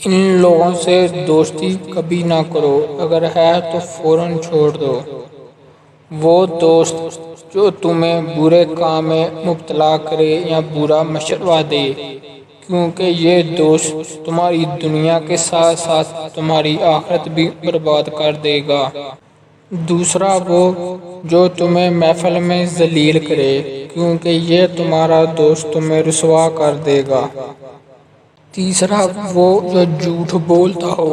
ان لوگوں سے دوستی کبھی نہ کرو، اگر ہے تو فوراً چھوڑ دو۔ وہ دوست جو تمہیں برے کام میں مبتلا کرے یا برا مشورہ دے، کیونکہ یہ دوست تمہاری دنیا کے ساتھ ساتھ تمہاری آخرت بھی برباد کر دے گا۔ دوسرا وہ جو تمہیں محفل میں ذلیل کرے، کیونکہ یہ تمہارا دوست تمہیں رسوا کر دے گا۔ تیسرا وہ جو جھوٹ بولتا ہو،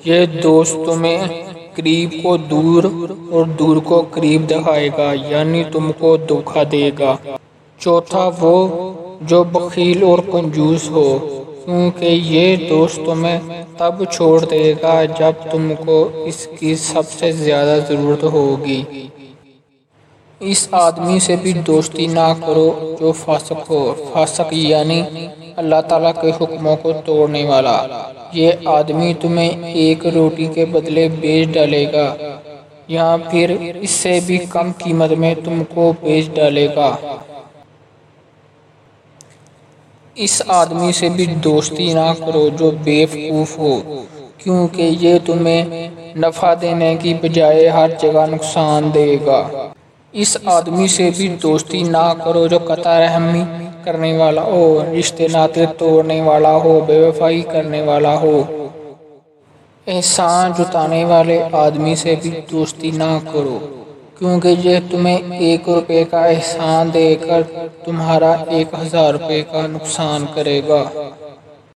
یہ دوست تمہیں قریب کو دور اور دور کو قریب دکھائے گا، یعنی تم کو دھوکہ دے گا۔ چوتھا وہ جو بخیل اور کنجوس ہو، کیونکہ یہ دوست تمہیں تب چھوڑ دے گا جب تم کو اس کی سب سے زیادہ ضرورت ہوگی۔ اس آدمی سے بھی دوستی نہ کرو جو فاسق ہو۔ فاسق یعنی اللہ تعالیٰ کے حکموں کو توڑنے والا۔ یہ آدمی تمہیں ایک روٹی کے بدلے بیچ ڈالے گا یا پھر اس سے بھی کم قیمت میں تم کو بیچ ڈالے گا۔ اس آدمی سے بھی دوستی نہ کرو جو بے وقوف ہو، کیونکہ یہ تمہیں نفع دینے کی بجائے ہر جگہ نقصان دے گا۔ اس آدمی سے بھی دوستی نہ کرو جو قطع رحمی کرنے والا ہو، رشتے ناطے توڑنے والا ہو، بے وفائی کرنے والا ہو۔ احسان جتانے والے آدمی سے بھی دوستی نہ کرو، کیونکہ یہ تمہیں 1 روپے کا احسان دے کر تمہارا 1000 روپے کا نقصان کرے گا۔